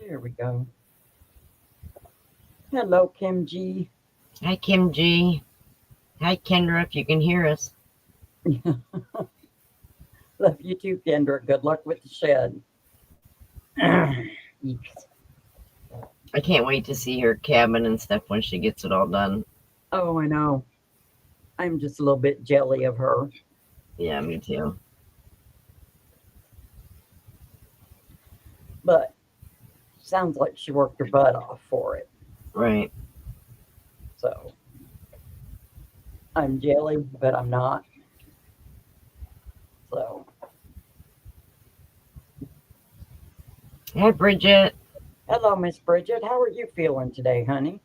There we go. Hello, Kim G. Hi, Kim G. Hi, Kendra, if you can hear us. Love you too, Kendra. Good luck with the shed. Yeeks. I can't wait to see her cabin and stuff when she gets it all done. Oh, I know. I'm just a little bit jelly of her, Yeah, me too. but sounds like she worked her butt off for it. Right. So I'm jelly, but I'm not. So, Hi, Bridget. hello, Miss Bridget. How are you feeling today, honey?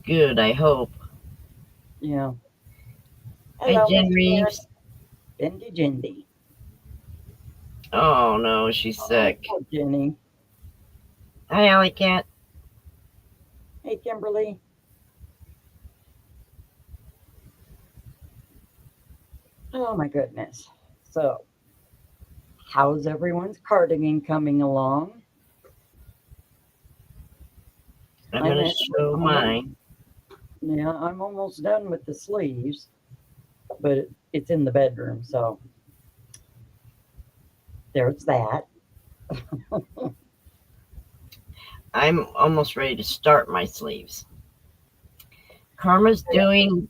Good, I hope. Yeah. Hi, Hello, Jen Miss Jen. Reeves. Jindy Jindy. Oh, no, she's Oh, sick. poor Jenny. Hi, Alley Cat. Hey, Kimberly. Oh, my goodness. So, how's everyone's cardigan coming along? I'm I'm going to actually show almost, mine. yeah, I'm almost done with the sleeves, but it's in the bedroom, so there's that. I'm almost ready to start my sleeves. Karma's doing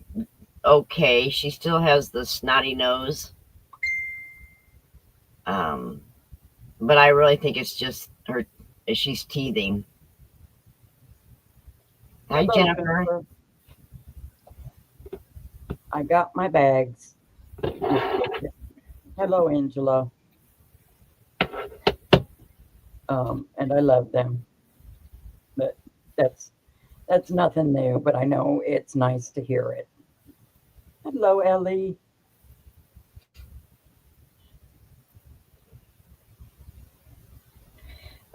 okay. She still has the snotty nose. Um, but I really think it's just her, she's teething. Hi, Hello, Jennifer. Jennifer. I got my bags. Just looking. Hello, Angela. And I love them, but that's that's nothing new. But I know it's nice to hear it. Hello, Ellie.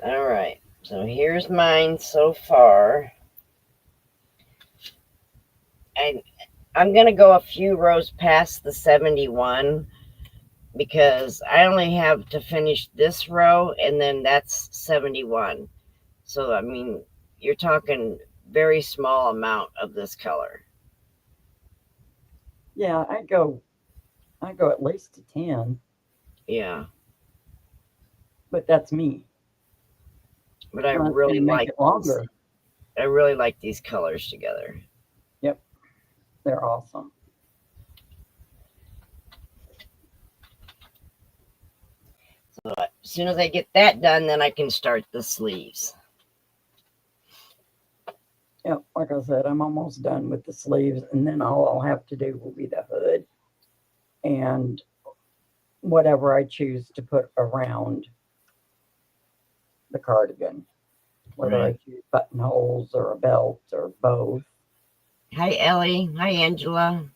All right. So here's mine so far. I I'm gonna go a few rows past the 71 because I only have to finish this row and then that's 71. So I mean, you're talking very small amount of this color. Yeah, I go at least to 10, Yeah, but that's me. but I That's going really to make like it these. longer. I really like these colors together. Yep, they're awesome. So as soon as I get that done, then I can start the sleeves. Yep, like I said, I'm almost done with the sleeves, and then all I'll have to do will be the hood and whatever I choose to put around the cardigan, whether I Right. choose buttonholes or a belt or both. Hi, Ellie. Hi, Angela.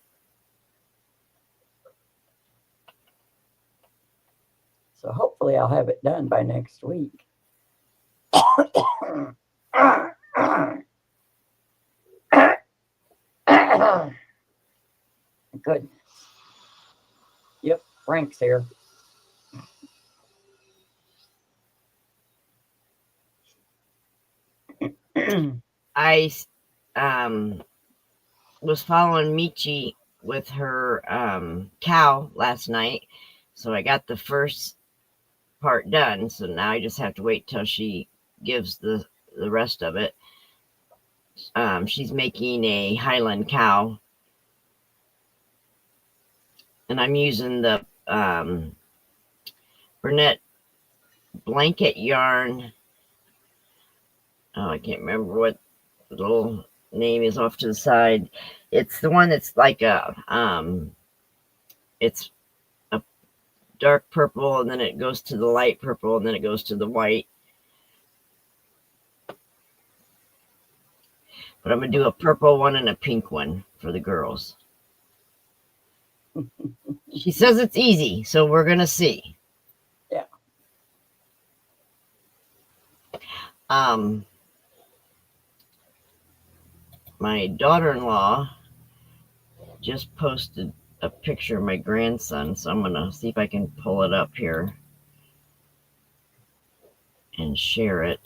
So hopefully I'll have it done by next week. Good. Yep, Frank's here. I was following Michi with her cow last night, so I got the first part done. So now I just have to wait till she gives the rest of it. She's making a Highland cow, and I'm using the Burnett blanket yarn. Oh, I can't remember what the little name is off to the side. It's the one that's like it's a dark purple, and then it goes to the light purple, and then it goes to the white. But I'm gonna do a purple one and a pink one for the girls. She says it's easy, so we're gonna see. Yeah. Um, my daughter-in-law just posted a picture of my grandson, so I'm gonna see if I can pull it up here and share it.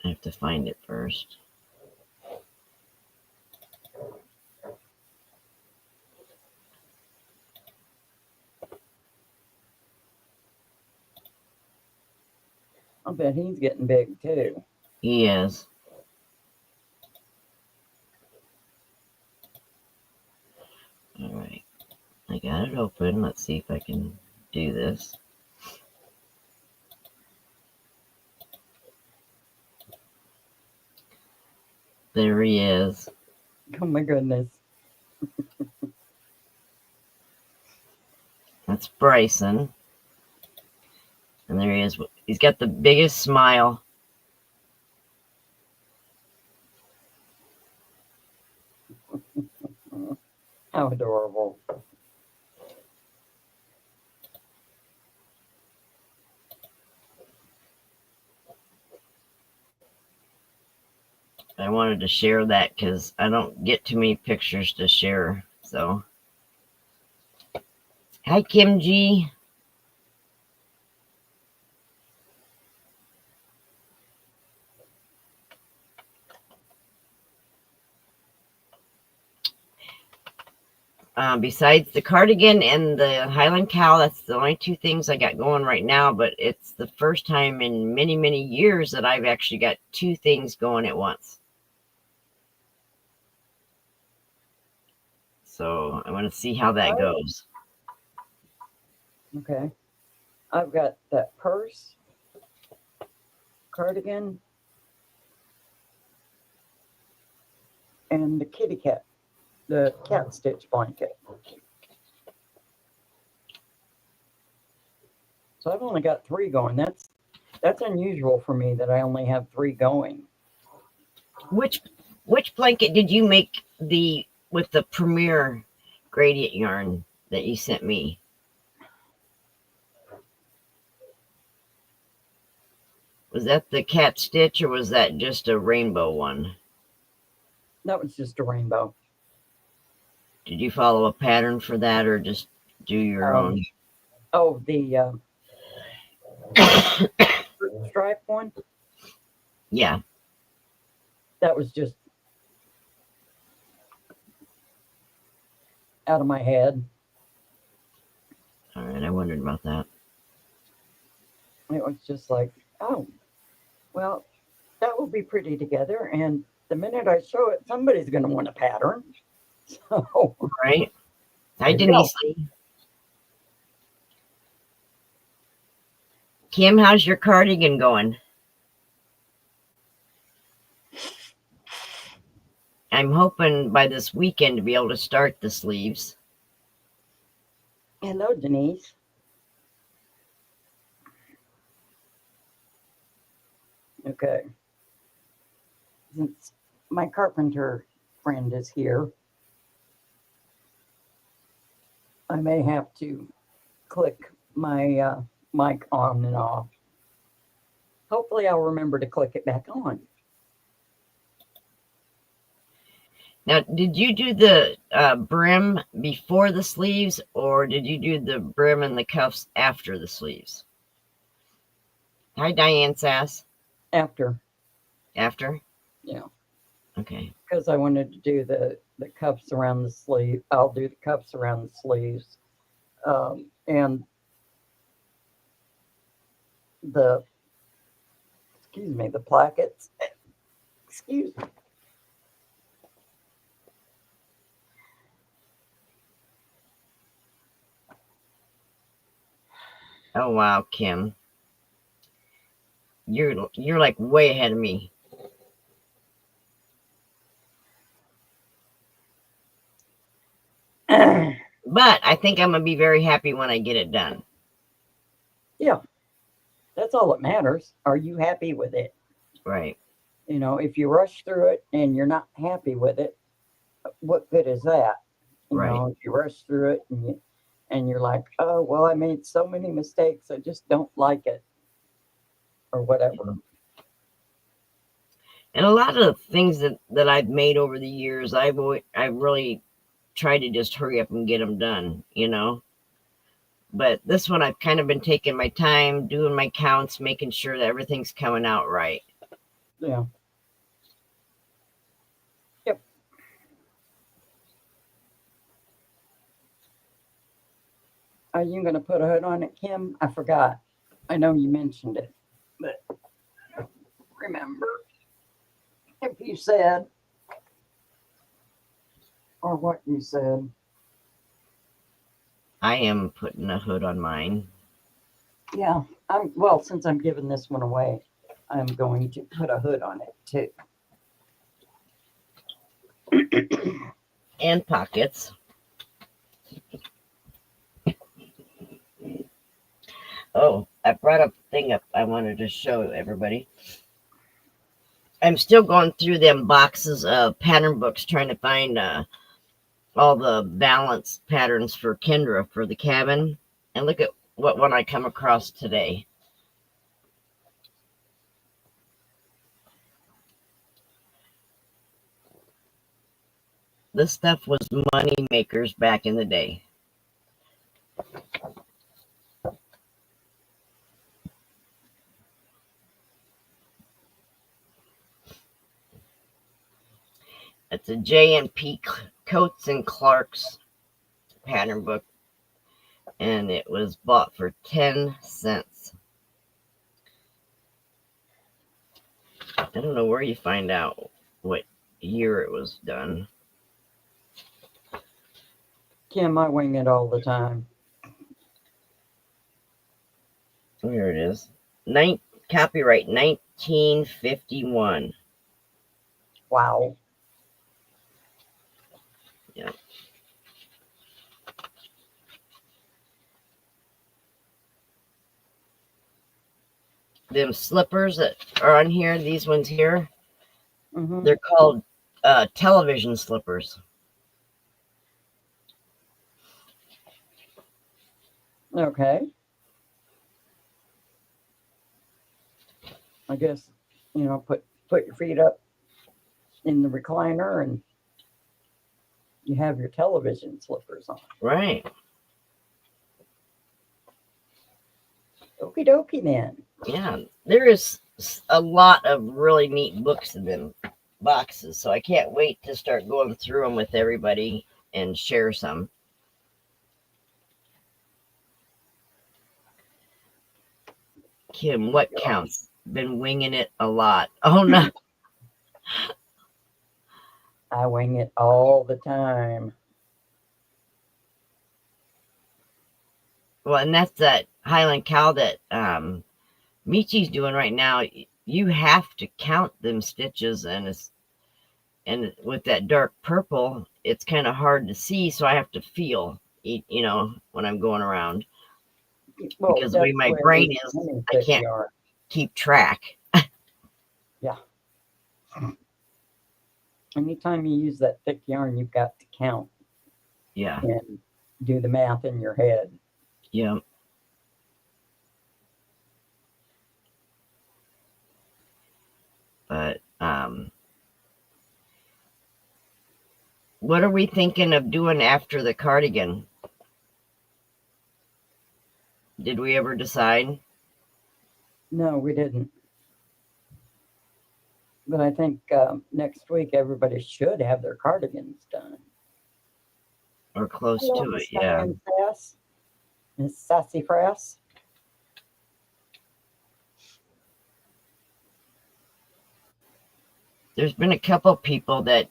I have to find it first. I bet he's getting big too. He is. All right. I got it open. Let's see if I can do this. There he is. Oh my goodness. That's Bryson. And there he is. He's got the biggest smile. How adorable. I wanted to share that because I don't get too many pictures to share. So, hi, Kim G. Besides the cardigan and the Highland cow, that's the only two things I got going right now. But it's the first time in many, many years that I've actually got two things going at once. So I want to see how that goes. Okay. I've got that purse, cardigan, and the kitty cat, the cat stitch blanket. So I've only got 3 going. That's unusual for me that I only have 3 going. Which blanket did you make with the premier gradient yarn that you sent me? Was that the cat stitch or was that just a rainbow one? That was just a rainbow. Did you follow a pattern for that or just do your own? Oh, the stripe one? Yeah. That was just out of my head. All right, I wondered about that. It was just like, oh, well, that will be pretty together. And the minute I show it, somebody's going to want a pattern. So, right. Hi, there you go. Denise. Kim, how's your cardigan going? I'm hoping by this weekend to be able to start the sleeves. Hello, Denise. Okay. Since my carpenter friend is here, I may have to click my mic on and off. Hopefully, I'll remember to click it back on. Now, did you do the brim before the sleeves or did you do the brim and the cuffs after the sleeves? Hi, Diane Sass. After. After? Yeah. Okay. Because I wanted to do the cuffs around the sleeve. I'll do the cuffs around the sleeves. And the plackets. Excuse me. Oh wow, Kim. You're like way ahead of me. But I think I'm gonna be very happy when I get it done. Yeah. That's all that matters. Are you happy with it? Right. You know, if you rush through it and you're not happy with it, what good is that? You know, if you rush through it and you're like, oh well, I made so many mistakes, I just don't like it. or whatever. And a lot of things that I've made over the years, I really try to just hurry up and get them done, you know. But this one, I've kind of been taking my time, doing my counts, making sure that everything's coming out right. Yeah. Yep. Are you going to put a hood on it, Kim? I forgot. I know you mentioned it, but I don't remember if you said or what you said. I am putting a hood on mine. Yeah. Well, since I'm giving this one away, I'm going to put a hood on it too. And pockets. Oh, I brought a thing up I wanted to show everybody. I'm still going through them boxes of pattern books trying to find all the balance patterns for Kendra for the cabin. And look at what one I come across today. This stuff was money makers back in the day. It's a J&P Coates and Clark's pattern book, and it was bought for 10 cents. I don't know where you find out what year it was done. Kim, I wing it all the time. Here it is. Copyright 1951. Wow. Yeah. Them slippers that are on here, these ones here, they're called television slippers. Okay. I guess, put your feet up in the recliner and you have your television slippers on. Right. Okie dokie then. Yeah, there is a lot of really neat books in them boxes, so I can't wait to start going through them with everybody and share some. Kim, what counts? Been winging it a lot. Oh no. I wing it all the time. Well, and that's that Highland cow that Michi's doing right now. You have to count them stitches, and with that dark purple, it's kind of hard to see, so I have to feel, when I'm going around. Well, because the way my brain is, I can't keep track. Yeah. Anytime you use that thick yarn, you've got to count. Yeah. And do the math in your head. Yeah. But what are we thinking of doing after the cardigan? Did we ever decide? No, we didn't. But I think next week everybody should have their cardigans done. Or close to it, yeah. Miss Sassafras. There's been a couple people that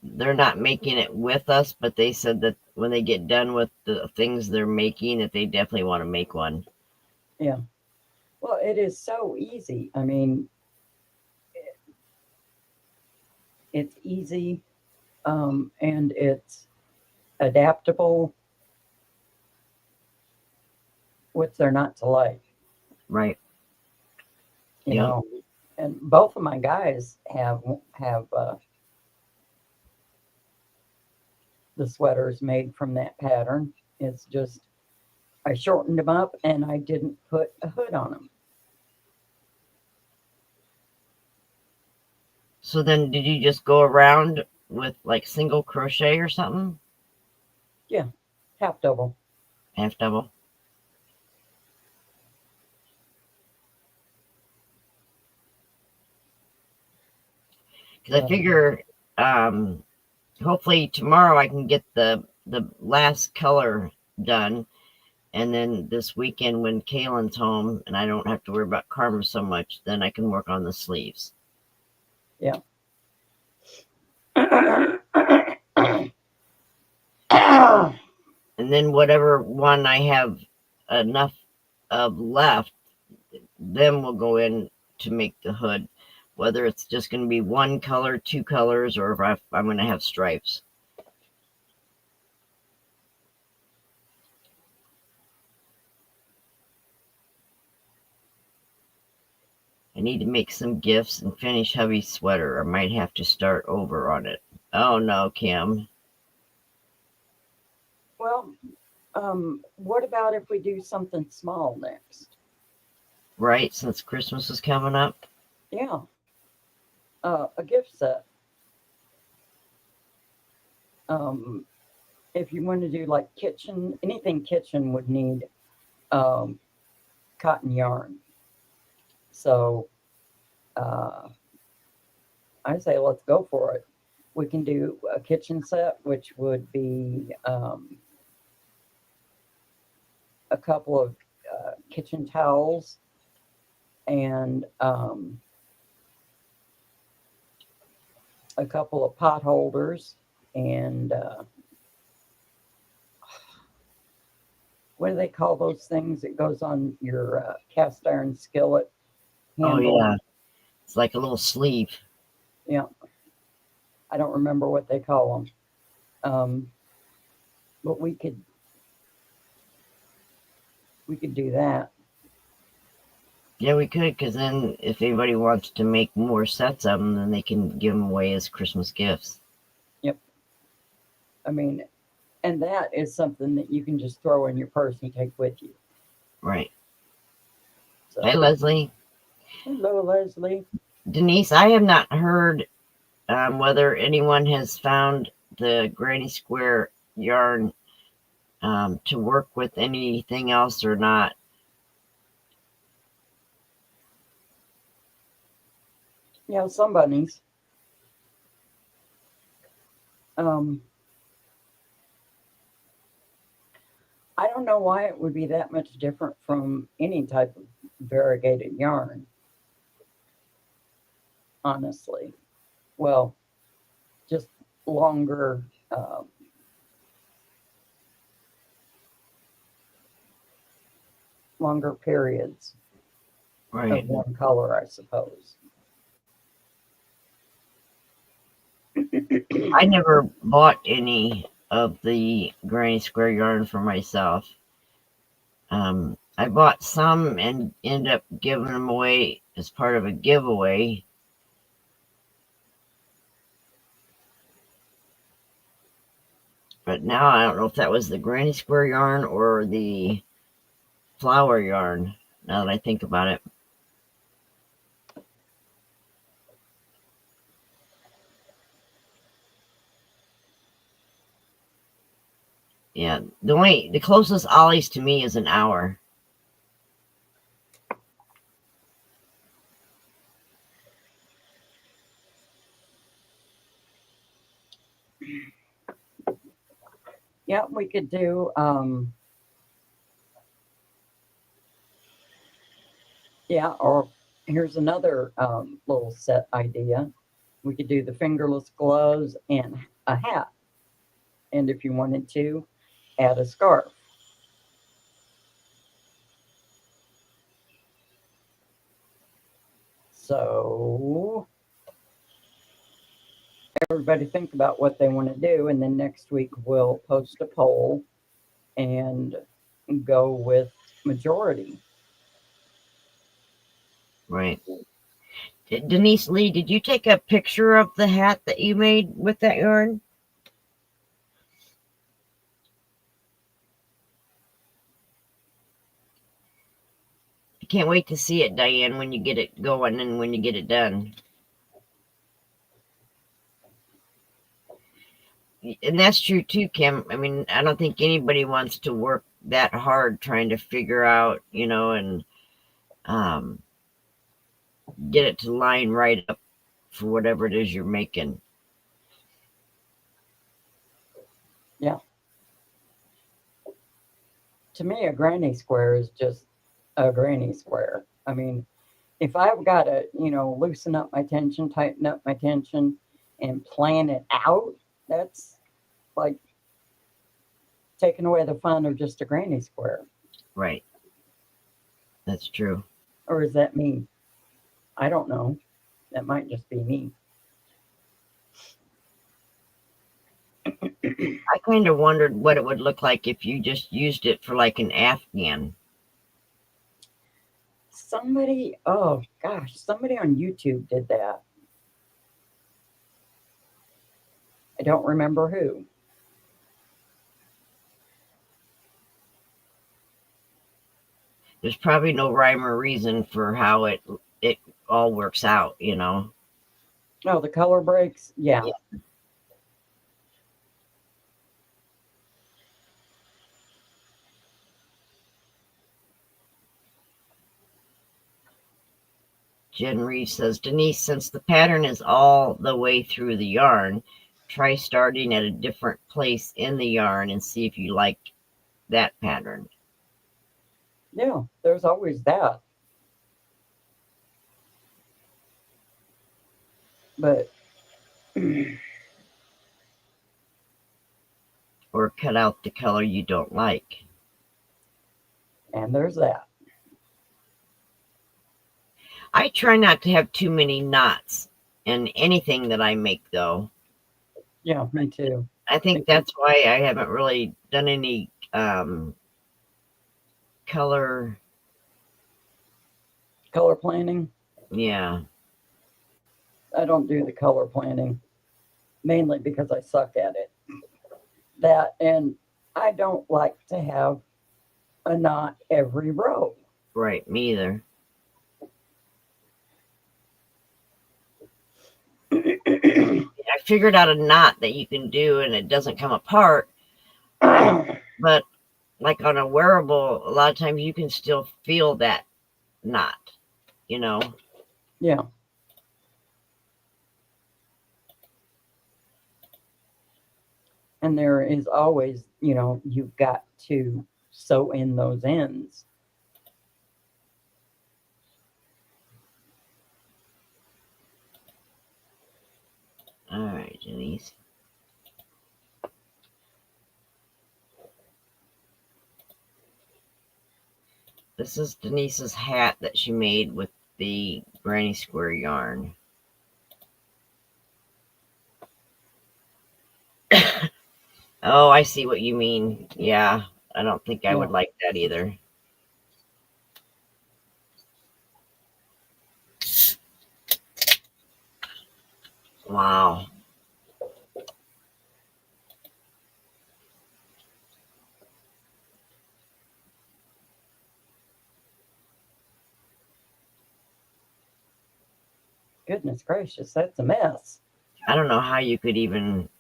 they're not making it with us, but they said that when they get done with the things they're making, that they definitely want to make one. Yeah. Well, it is so easy. I mean, it's easy and it's adaptable. What's there not to like? Right. You know, and both of my guys have the sweaters made from that pattern. It's just I shortened them up and I didn't put a hood on them. So then did you just go around with like single crochet or something? Yeah, half double. Half double? Because I figure hopefully tomorrow I can get the last color done. And then this weekend when Kaylin's home and I don't have to worry about Karma so much, then I can work on the sleeves. Yeah. And then whatever one I have enough of left, then we'll go in to make the hood. Whether it's just going to be one color, two colors, or if I'm going to have stripes. I need to make some gifts and finish hubby's sweater. I might have to start over on it. Oh no, Kim. Well, what about if we do something small next? Right, since Christmas is coming up. Yeah. A gift set. If you want to do like kitchen, anything kitchen would need um, cotton yarn. So I say let's go for it. We can do a kitchen set, which would be a couple of kitchen towels and a couple of pot holders and what do they call those things that goes on your cast iron skillet handle? Oh yeah, it's like a little sleeve. Yeah, I don't remember what they call them. But we could do that. Yeah, we could, because then if anybody wants to make more sets of them, then they can give them away as Christmas gifts. Yep. I mean, and that is something that you can just throw in your purse and take with you. Right. So, Hi, Leslie. hello, Leslie. Denise, I have not heard whether anyone has found the Granny Square yarn to work with anything else or not. Yeah, some bunnies. I don't know why it would be that much different from any type of variegated yarn, honestly. Well, just longer, longer periods Right. of one color, I suppose. I never bought any of the Granny Square yarn for myself. I bought some and ended up giving them away as part of a giveaway. But now I don't know if that was the Granny Square yarn or the flower yarn, now that I think about it. Yeah, the closest Ollie's to me is an hour. Yeah, we could do, yeah, or here's another little set idea. We could do the fingerless gloves and a hat. And if you wanted to, add a scarf. So everybody think about what they want to do, and then next week we'll post a poll and go with majority. Right. Denise Lee, did you take a picture of the hat that you made with that yarn? I can't wait to see it, Diane, when you get it going and when you get it done. and that's true too, Kim. I mean, I don't think anybody wants to work that hard trying to figure out, and um, get it to line right up for whatever it is you're making. Yeah. To me, a granny square is just a granny square. I mean, if I've got to, loosen up my tension, tighten up my tension, and plan it out, that's like taking away the fun of just a granny square. Right. That's true. Or is that me? I don't know. That might just be me. I kind of wondered what it would look like if you just used it for like an Afghan. Somebody, oh gosh, somebody on YouTube did that. I don't remember who. There's probably no rhyme or reason for how it all works out, Oh, the color breaks? Yeah. Yeah. Jen Reed says, Denise, since the pattern is all the way through the yarn, try starting at a different place in the yarn and see if you like that pattern. Yeah, there's always that. But Or cut out the color you don't like. and there's that. I try not to have too many knots in anything that I make, though. Yeah, me too. I think that's why I haven't really done any color. Color planning? Yeah. I don't do the color planning mainly because I suck at it. That, and I don't like to have a knot every row. Right, me either. I figured out a knot that you can do and it doesn't come apart. But like on a wearable, a lot of times you can still feel that knot, Yeah. And there is always, you've got to sew in those ends. All right, Denise. This is Denise's hat that she made with the granny square yarn. Oh, I see what you mean. Yeah, I don't think I would like that either. Wow. Goodness gracious, that's a mess. I don't know how you could even,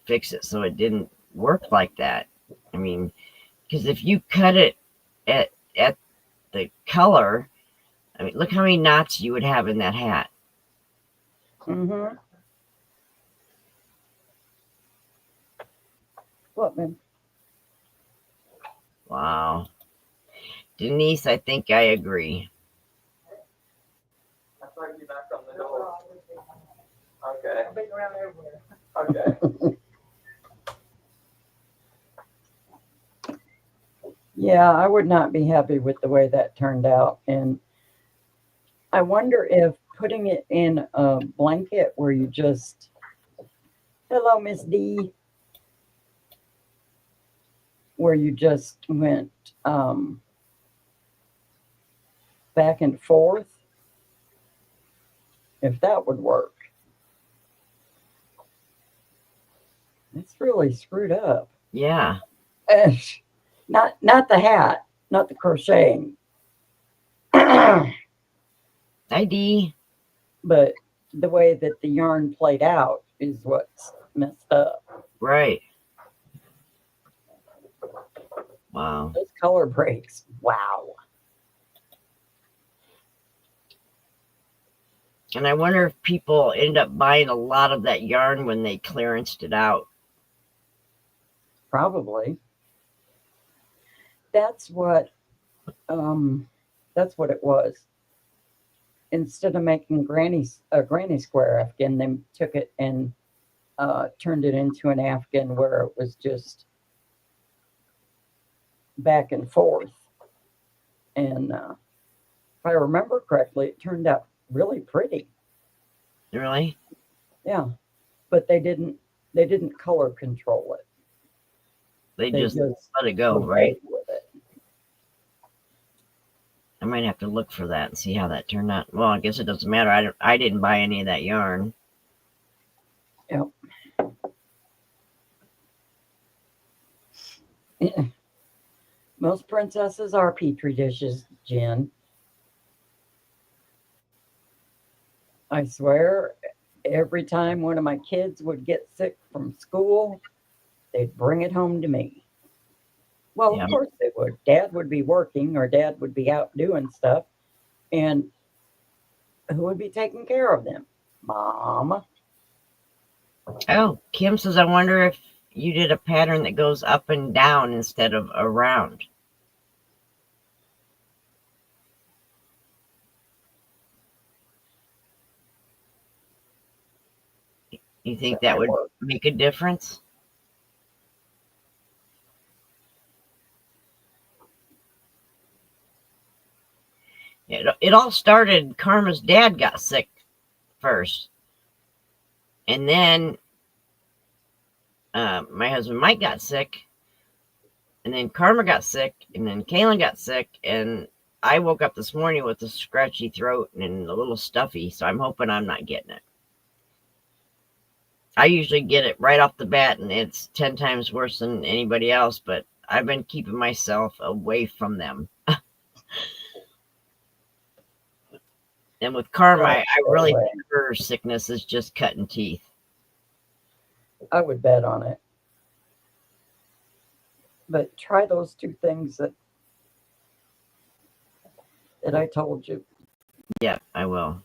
fix it so it didn't work like that. I mean, because if you cut it at the color, I mean, look how many knots you would have in that hat. Mm-hmm. What, man? Wow. Denise, I think I agree. I saw you back on the door. Okay. I've been around everywhere. Okay. Yeah, I would not be happy with the way that turned out. And I wonder if putting it in a blanket where you just, hello, Miss D, where you just went back and forth, if that would work. It's really screwed up. Yeah. Not the hat, not the crocheting. ID. But the way that the yarn played out, is what's messed up. Right. Wow. Those color breaks. Wow. And I wonder if people end up buying a lot of that yarn when they clearanced it out. Probably. That's what it was. Instead of making a granny square Afghan, they took it and turned it into an Afghan where it was just back and forth. And if I remember correctly, it turned out really pretty. Really? Yeah, but they didn't color control it. They They just just let it go, were right? made with it. I might have to look for that and see how that turned out. Well, I guess it doesn't matter. I didn't buy any of that yarn. Yep. Yeah. Most princesses are petri dishes, Jen. I swear, every time one of my kids would get sick from school, they'd bring it home to me. Well, Yeah. of course they would. Dad would be working or dad would be out doing stuff. And who would be taking care of them? Mom. Oh, Kim says, I wonder if you did a pattern that goes up and down instead of around. You think that would make a difference? It all started, Karma's dad got sick first. And then my husband Mike got sick. And then Karma got sick. And then Kaylin got sick. And I woke up this morning with a scratchy throat and a little stuffy. So I'm hoping I'm not getting it. I usually get it right off the bat, and it's 10 times worse than anybody else, but I've been keeping myself away from them. And with Karma, I really think her sickness is just cutting teeth. I would bet on it. But try those two things that I told you. Yeah, I will.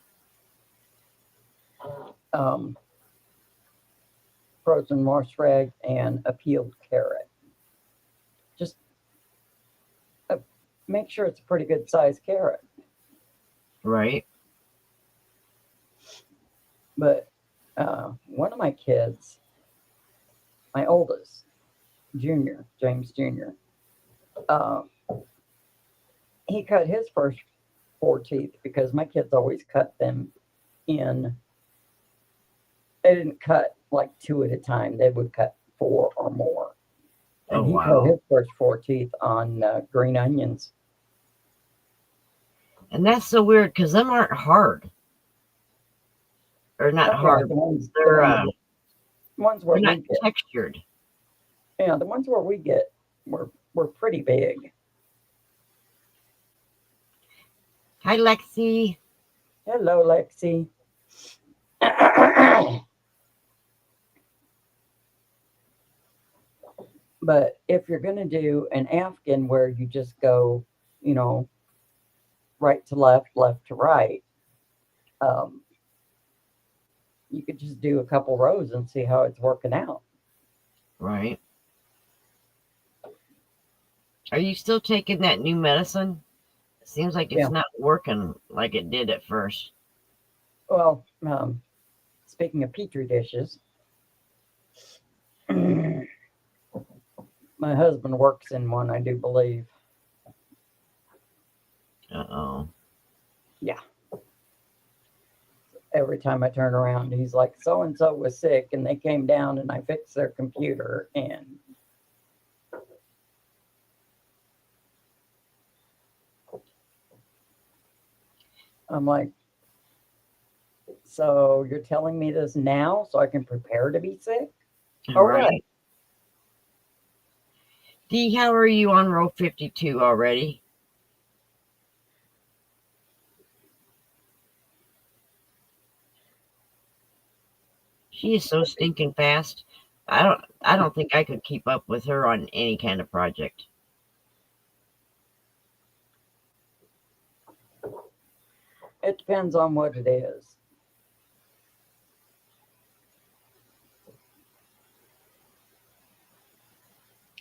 Frozen wash rag and a peeled carrot. Just make sure it's a pretty good sized carrot. Right. But one of my kids, my oldest, Junior, James Jr., he cut his first 4 teeth because my kids always cut them in. They didn't cut like 2 at a time. They would cut 4 or more. And he cut his first 4 teeth on green onions. And that's so weird because them aren't hard. Or not hard. The ones where they're not we get textured. Yeah, the ones where we get were pretty big. Hi, Lexi. Hello, Lexi. But if you're going to do an Afghan where you just go, right to left, left to right, you could just do a couple rows and see how it's working out. Right. Are you still taking that new medicine? It seems like it's not working like it did at first. Well, speaking of petri dishes, my husband works in one, I do believe. Uh-oh. Yeah. Every time I turn around, he's like, so-and-so was sick, and they came down, and I fixed their computer, and I'm like, so you're telling me this now so I can prepare to be sick? All right. Dee, how are you on row 52 already? She is so stinking fast. I don't think I could keep up with her on any kind of project. It depends on what it is.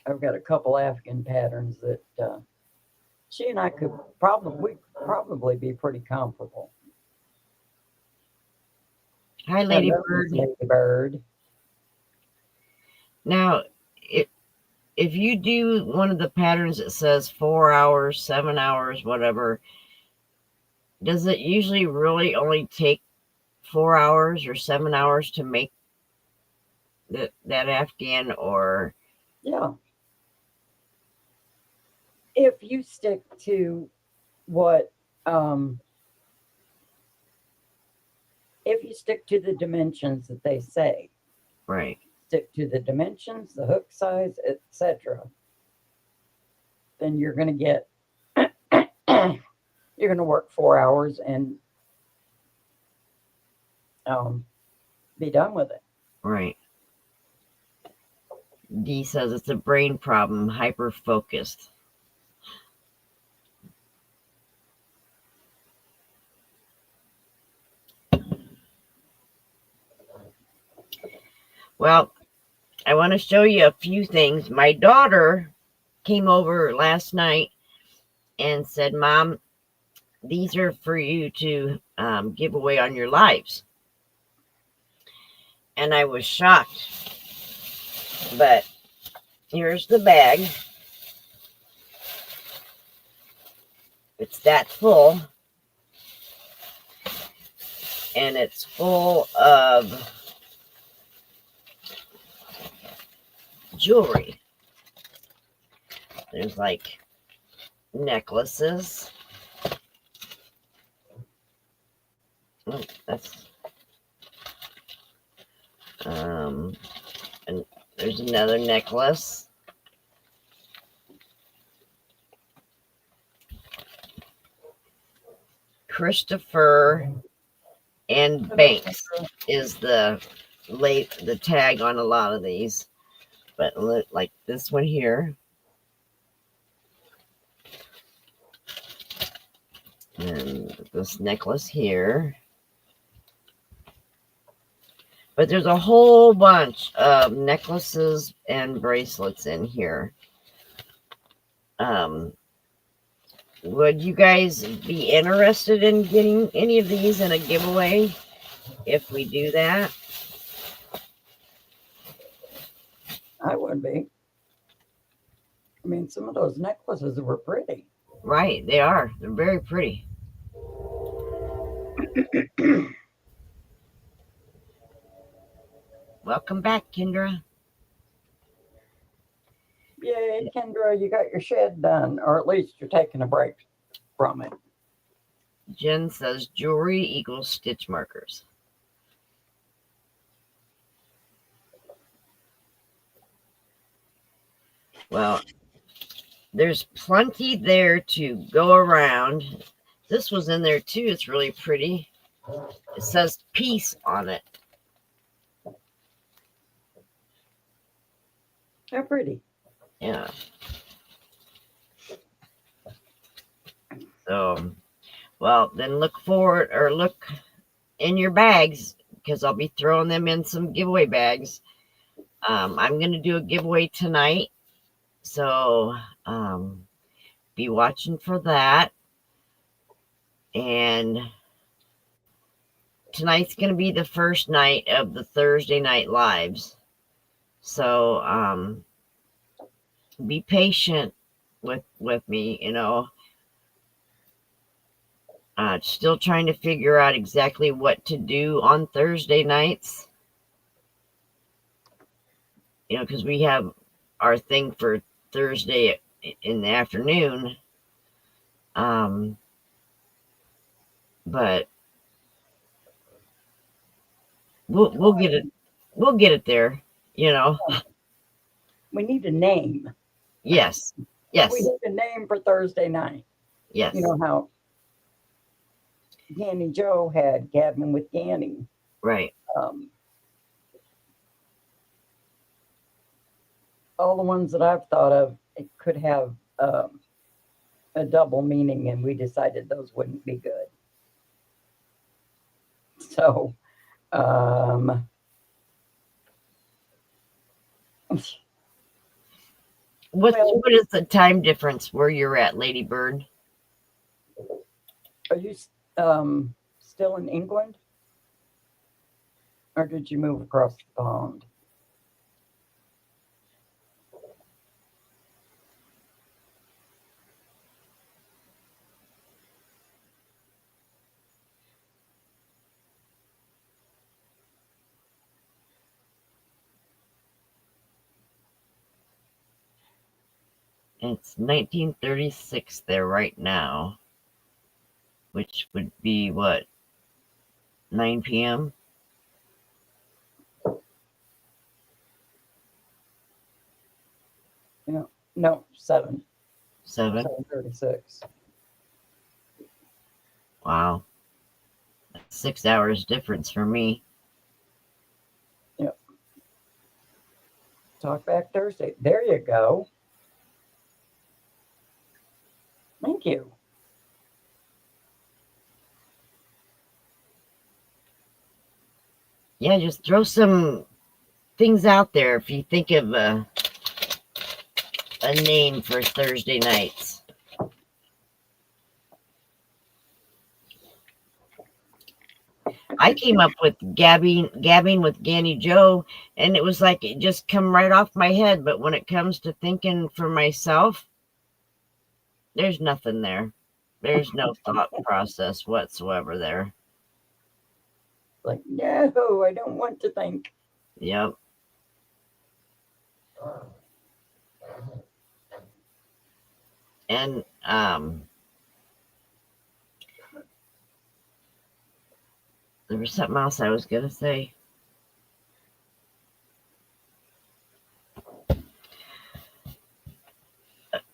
I've got a couple African patterns that she and I could probably be pretty comparable. Hi, Lady Hello, Bird. Lady Bird. Now, if you do one of the patterns that says 4 hours, 7 hours, whatever, does it usually really only take 4 hours or 7 hours to make that Afghan? Or Yeah. If you stick to what, if you stick to the dimensions that they say, right, stick to the dimensions, the hook size, etc., then you're going to get, you're going to work 4 hours and be done with it. right. D says it's a brain problem, hyper focused. Well, I want to show you a few things. My daughter came over last night and said, Mom, these are for you to give away on your lives. And I was shocked. But here's the bag. It's that full. And it's full of jewelry. There's like necklaces. Oh, that's and there's another necklace. Christopher and Banks is the tag on a lot of these, but like this one here, and this necklace here. But there's a whole bunch of necklaces and bracelets in here. Would you guys be interested in getting any of these in a giveaway if we do that? I would be. I mean, some of those necklaces were pretty. Right, they are. They're very pretty. Welcome back, Kendra. Yay, Kendra, you got your shed done, or at least you're taking a break from it. Jen says jewelry equals stitch markers. Well, there's plenty there to go around. This was in there too. It's really pretty. It says peace on it. How pretty. Yeah. So, well, then look in your bags, because I'll be throwing them in some giveaway bags. I'm going to do a giveaway tonight. So, be watching for that. And tonight's going to be the first night of the Thursday night lives. So, be patient with me, still trying to figure out exactly what to do on Thursday nights. Because we have our thing for Thursday in the afternoon. But we'll get it. We'll get it there. We need a name. Yes. Yes. We need a name for Thursday night. Yes. You know how Ganny Joe had Gabbing with Ganny. Right. all the ones that I've thought of, it could have a double meaning, and we decided those wouldn't be good. So, What Well- what is the time difference where you're at, Lady Bird? are you still in England? Or did you move across the pond? It's 1936 there right now, which would be what, 9 p.m.? No, 7. 7? 7:36. Wow. That's 6 hours difference for me. Talk back Thursday. There you go. Thank you. Yeah, just throw some things out there if you think of a name for Thursday nights. I came up with gabbing with Ganny Joe, and it was like it just come right off my head. But when it comes to thinking for myself, there's nothing there. There's no thought process whatsoever there. Like, no, I don't want to think. Yep. And there was something else I was gonna say.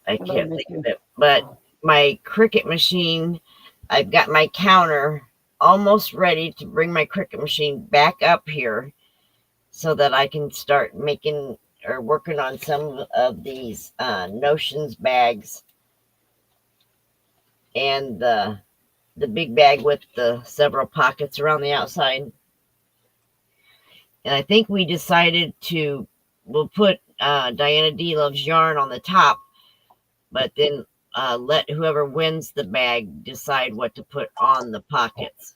I can't think of it. But my cricket machine, I've got my counter almost ready to bring my cricket machine back up here so that I can start making or working on some of these notions bags and the big bag with the several pockets around the outside. And I think we decided we'll put Diana D Loves Yarn on the top, but then let whoever wins the bag decide what to put on the pockets.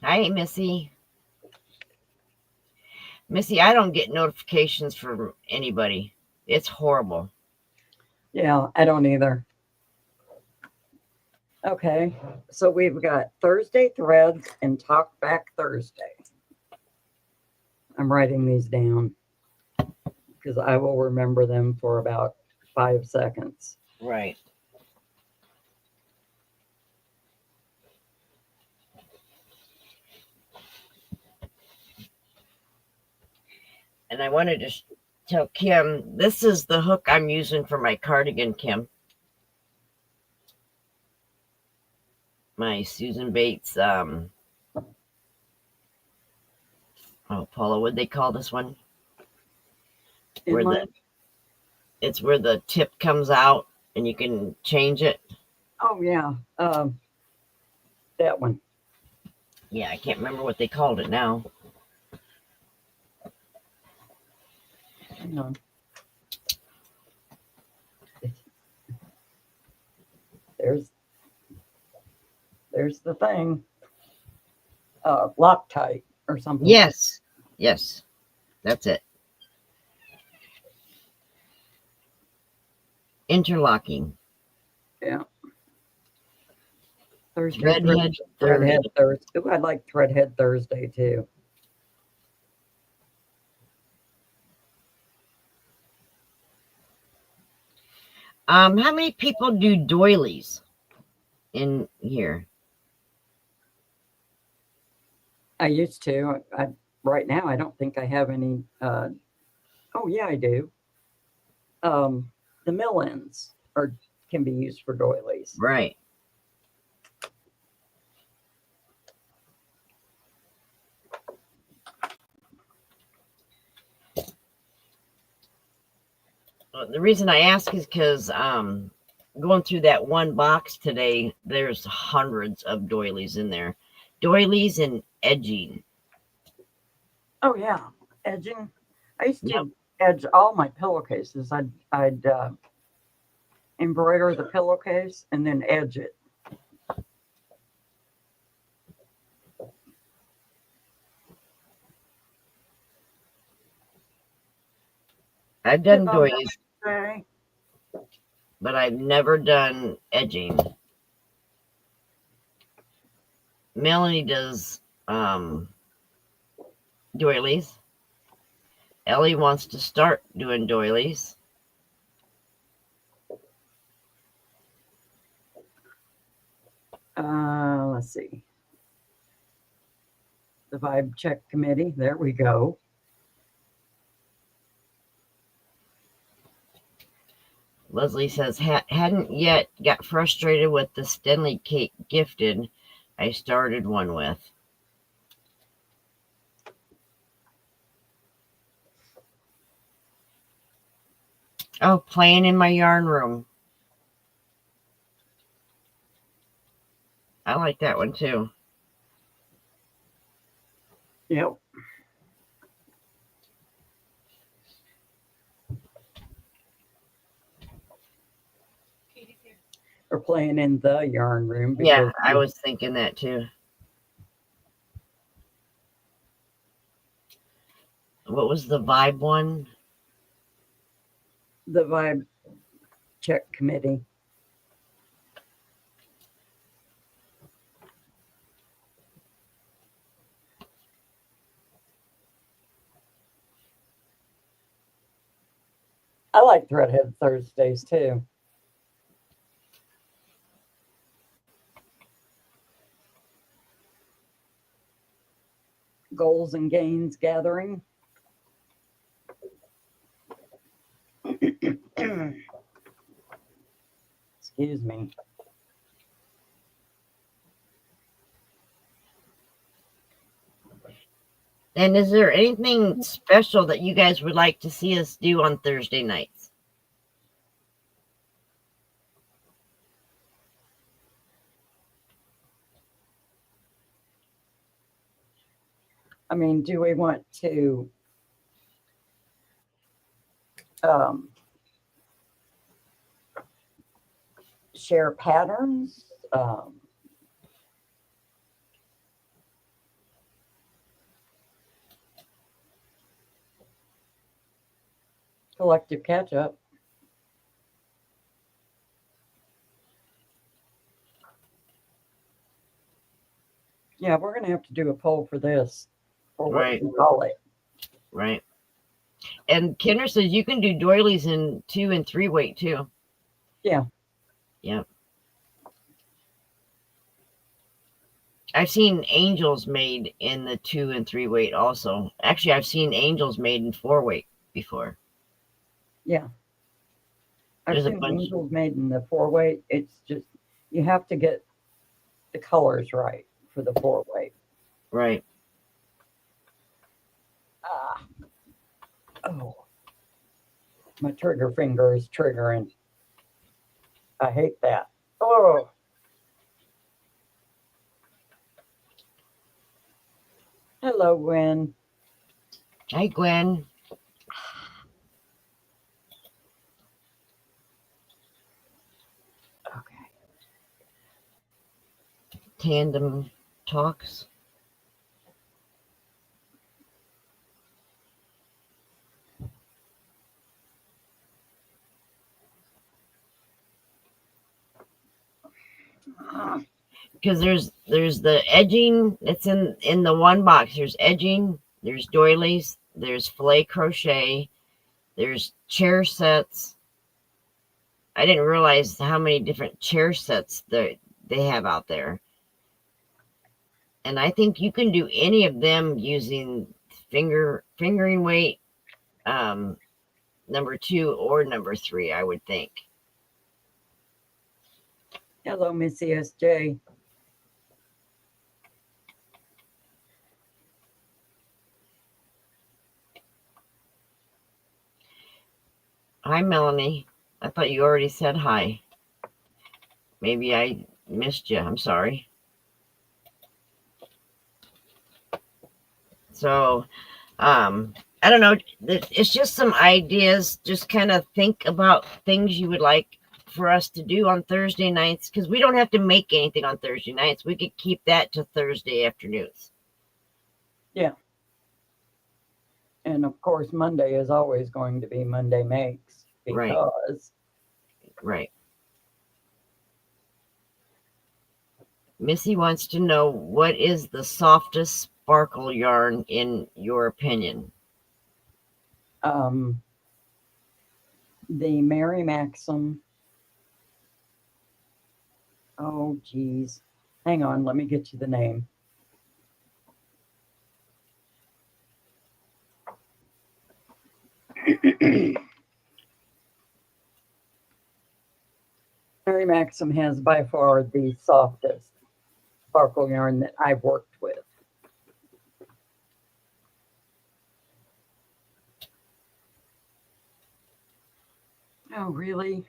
Hi, Missy. Missy, I don't get notifications from anybody. It's horrible. Yeah, I don't either. Okay, so we've got Thursday threads and talk back Thursday. I'm writing these down because I will remember them for about 5 seconds. Right. And I wanted to tell Kim, this is the hook I'm using for my cardigan, Kim. My Susan Bates, oh, Paula, what'd they call this one? It's where the tip comes out and you can change it. Oh, yeah. That one. Yeah, I can't remember what they called it now. Hang on. There's the thing. Loctite or something. Yes. Yes. That's it. Interlocking. Yeah. Thursday. Threadhead Threadhead Thursday. Ooh, I like Threadhead Thursday too. How many people do doilies in here? I used to. Right now, I don't think I have any. Oh yeah, I do. The mill ends can be used for doilies. Right. The reason I ask is because going through that one box today, there's hundreds of doilies in there. Doilies and edging. Oh yeah, edging. I used to Yep. edge all my pillowcases. I'd embroider the pillowcase and then edge it. I've done Hello, doilies, Mary. but I've never done edging. Melanie does doilies. Ellie wants to start doing doilies. Let's see. The vibe check committee. There we go. Leslie says, hadn't yet got frustrated with the Stanley cake gifted I started one with. Oh, playing in my yarn room. I like that one too. Yep. Or playing in the yarn room. Yeah, because I was thinking that too. What was the vibe one? the vibe check committee. I like Threadhead Thursdays too. Goals and gains gathering. Excuse me. And is there anything special that you guys would like to see us do on Thursday nights? I mean, do we want to share patterns? Collective catch up. Yeah, we're going to have to do a poll for this, or what Right. we call it. Right. And Kenner says you can do doilies in 2 and 3 weight too. Yeah. Yep. I've seen angels made in the 2 and 3 weight also. Actually, I've seen angels made in 4 weight before. Yeah. I've There's a seen bunch. angels made in the 4-weight. It's just, you have to get the colors right for the 4-weight. Right. Ah. Oh. My trigger finger is triggering. I hate that. Oh. Hello, Gwen. Hi, Gwen. Okay. Tandem talks. Because there's the edging that's in the one box. There's edging, there's doilies, there's filet crochet, there's chair sets. I didn't realize how many different chair sets they have out there. And I think you can do any of them using fingering weight number 2 or number 3, I would think. Hello, Miss ESJ. Hi, Melanie. I thought you already said hi. Maybe I missed you. I'm sorry. So, I don't know. It's just some ideas. Just kind of think about things you would like for us to do on Thursday nights, because we don't have to make anything on Thursday nights. We could keep that to Thursday afternoons. Yeah. And of course, Monday is always going to be Monday Makes Right. because Right. Missy wants to know, what is the softest sparkle yarn in your opinion? the Mary Maxim. Oh, geez. Hang on. Let me get you the name. Mary Maxim has by far the softest sparkle yarn that I've worked with. Oh, really?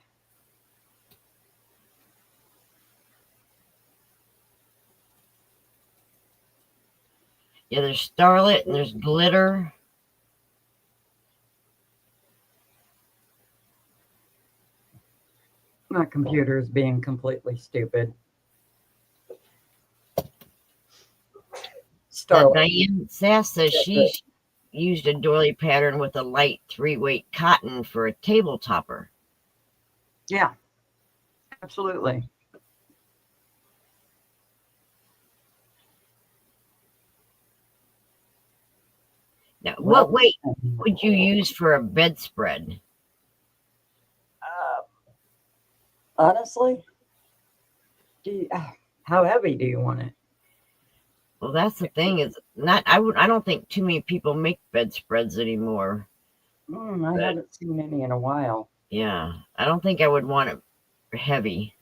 Yeah, there's Starlet and there's Glitter. My computer is being completely stupid. Starlight. Diane Sass says she used a doily pattern with a light 3-weight cotton for a table topper. Yeah, absolutely. Now, Well, what weight would you use for a bedspread? honestly, how heavy do you want it? Well, that's the thing, is not I don't think too many people make bedspreads anymore. I haven't seen any in a while. Yeah, I don't think I would want it heavy.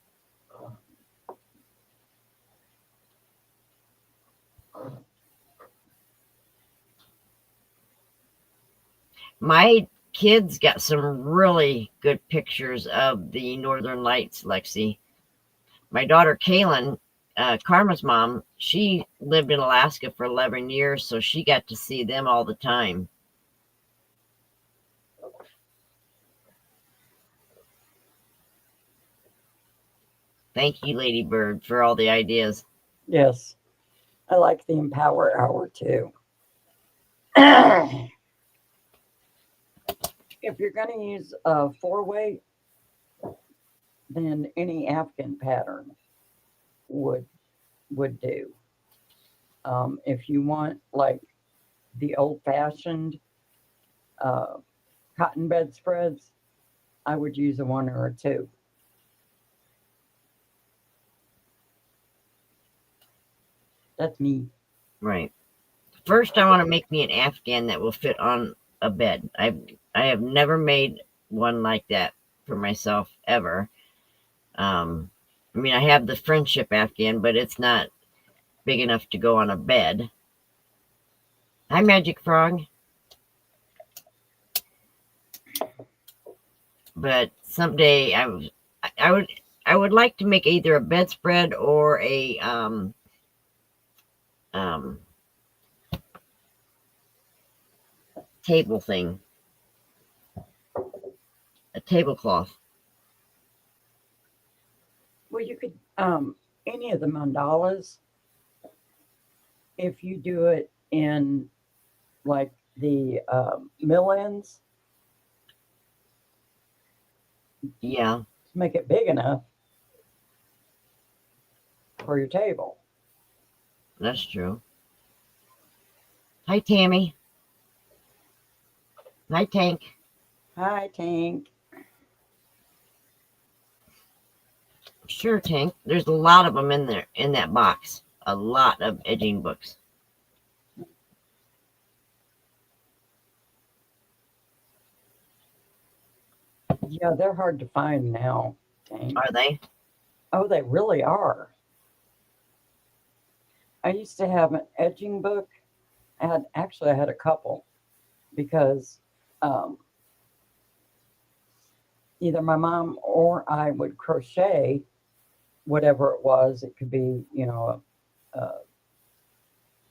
My kids got some really good pictures of the Northern Lights, Lexi. My daughter Kaylin, Karma's mom, she lived in Alaska for 11 years, so she got to see them all the time. Thank you, Lady Bird, for all the ideas. Yes, I like the Empower Hour too. If you're going to use a 4-weight, then any Afghan pattern would do. If you want like the old-fashioned cotton bedspreads, I would use a 1 or a 2. That's me. Right. First, I want to make me an Afghan that will fit on a bed. I have never made one like that for myself ever. I mean, I have the friendship Afghan, but it's not big enough to go on a bed. Hi, Magic Frog. But someday I would like to make either a bedspread or a um, table thing, a tablecloth. Well, you could any of the mandalas, if you do it in like the mill ends, Yeah, make it big enough for your table. that's true. Hi, Tammy. Hi, Tank. Hi, Tank. Sure, Tank. There's a lot of them in there, in that box. A lot of edging books. Yeah, they're hard to find now, Tank. Are they? Oh, they really are. I used to have an edging book. I had a couple because um, either my mom or I would crochet whatever it was. It could be, a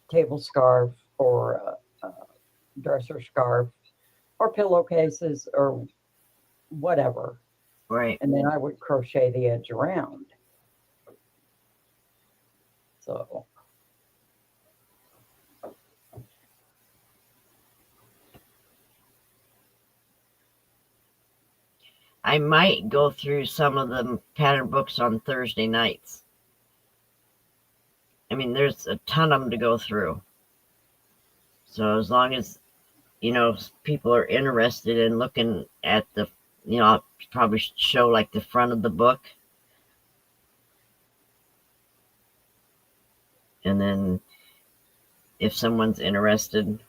table scarf or a dresser scarf or pillowcases or whatever. Right. And then I would crochet the edge around. So, I might go through some of the pattern books on Thursday nights. I mean, there's a ton of them to go through. So as long as, people are interested in looking at I'll probably show like the front of the book. And then if someone's interested,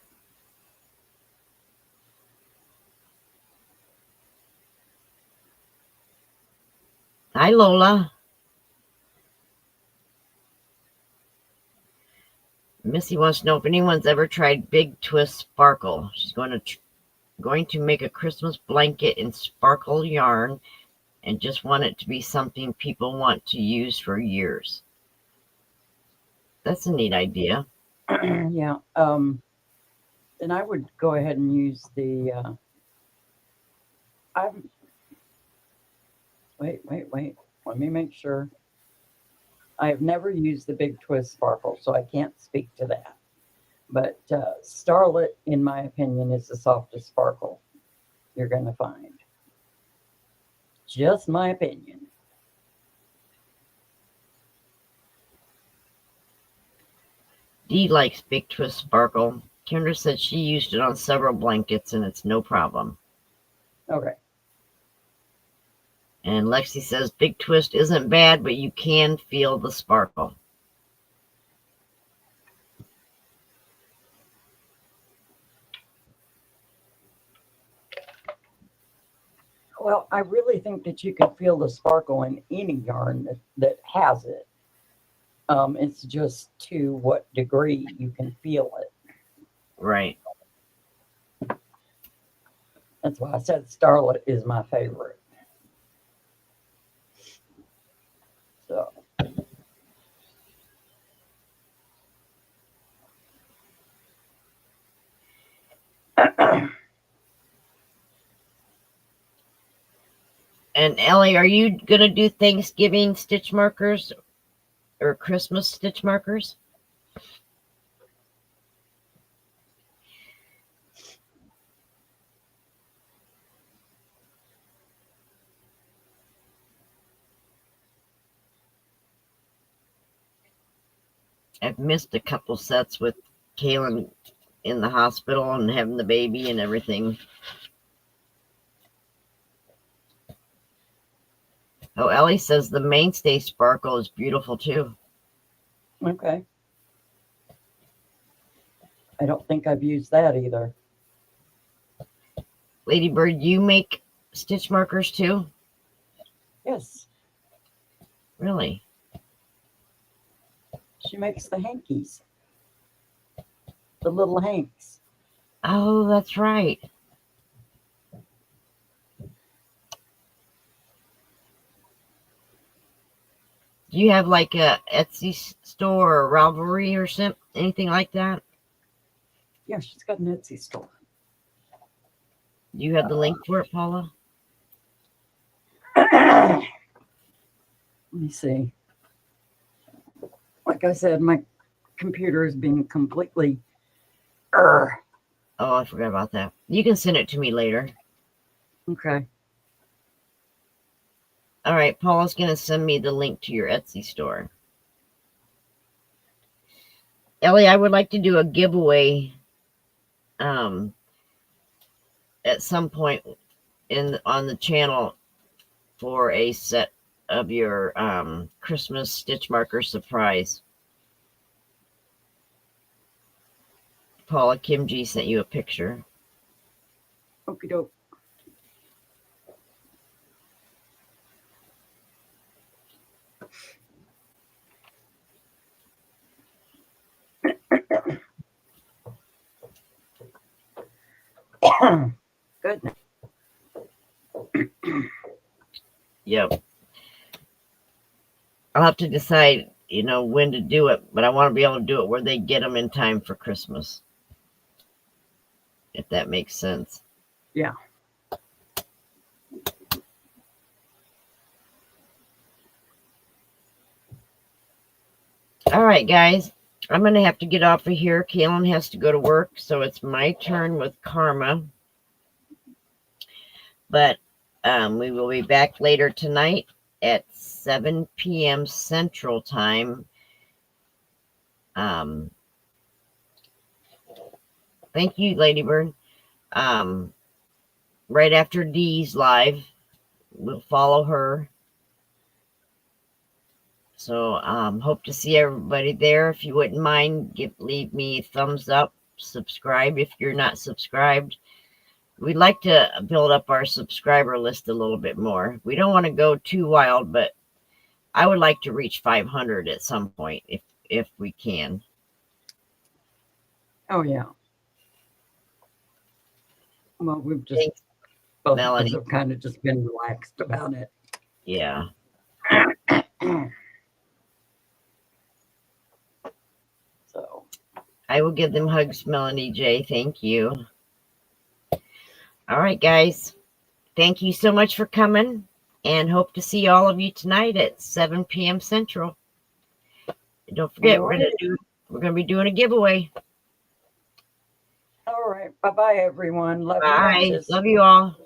hi Lola. Missy wants to know if anyone's ever tried Big Twist Sparkle. She's going to make a Christmas blanket in sparkle yarn and just want it to be something people want to use for years. That's a neat idea. yeah. Then I would go ahead and use the. Wait. Let me make sure. I have never used the Big Twist Sparkle, so I can't speak to that. But Starlet, in my opinion, is the softest sparkle you're going to find. Just my opinion. Dee likes Big Twist Sparkle. Kendra said she used it on several blankets and it's no problem. Okay. And Lexi says Big Twist isn't bad, but you can feel the sparkle. Well, I really think that you can feel the sparkle in any yarn that has it. It's just to what degree you can feel it. Right. That's why I said Starlet is my favorite. So. And Ellie, are you going to do Thanksgiving stitch markers or Christmas stitch markers? I've missed a couple sets with Kaylin in the hospital and having the baby and everything. Oh, Ellie says the Mainstay Sparkle is beautiful too. Okay. I don't think I've used that either. Ladybird, you make stitch markers too? Yes. Really? She makes the hankies. The little hanks. Oh, that's right. Do you have like a Etsy store or Ravelry or anything like that? Yeah, she's got an Etsy store. Do you have the link for it, Paula? Let me see. Like I said, my computer has been completely. Oh, I forgot about that. You can send it to me later. Okay. All right, Paula's going to send me the link to your Etsy store. Ellie, I would like to do a giveaway at some point on the channel for a set of your Christmas stitch marker surprise. Paula Kim G sent you a picture. Okie doke. Goodness. Yep. I'll have to decide, when to do it, but I want to be able to do it where they get them in time for Christmas. If that makes sense. Yeah. All right, guys. I'm going to have to get off of here. Kaylin has to go to work, so it's my turn with Karma. But we will be back later tonight at 7 p.m. Central Time. Thank you, Ladybird. Right after Dee's live, we'll follow her. So hope to see everybody there. If you wouldn't mind, leave me a thumbs up. Subscribe if you're not subscribed. We'd like to build up our subscriber list a little bit more. We don't want to go too wild, but I would like to reach 500 at some point if we can. Oh, yeah. Well, we've just, Thanks, both Melanie. of us have kind of just been relaxed about it. Yeah. So I will give them hugs, Melanie J. Thank you. All right, guys. Thank you so much for coming, and hope to see all of you tonight at 7 p.m. Central. And don't forget, we're gonna be doing a giveaway. all right. Bye-bye, everyone. Love you Bye. bunches. Love you all.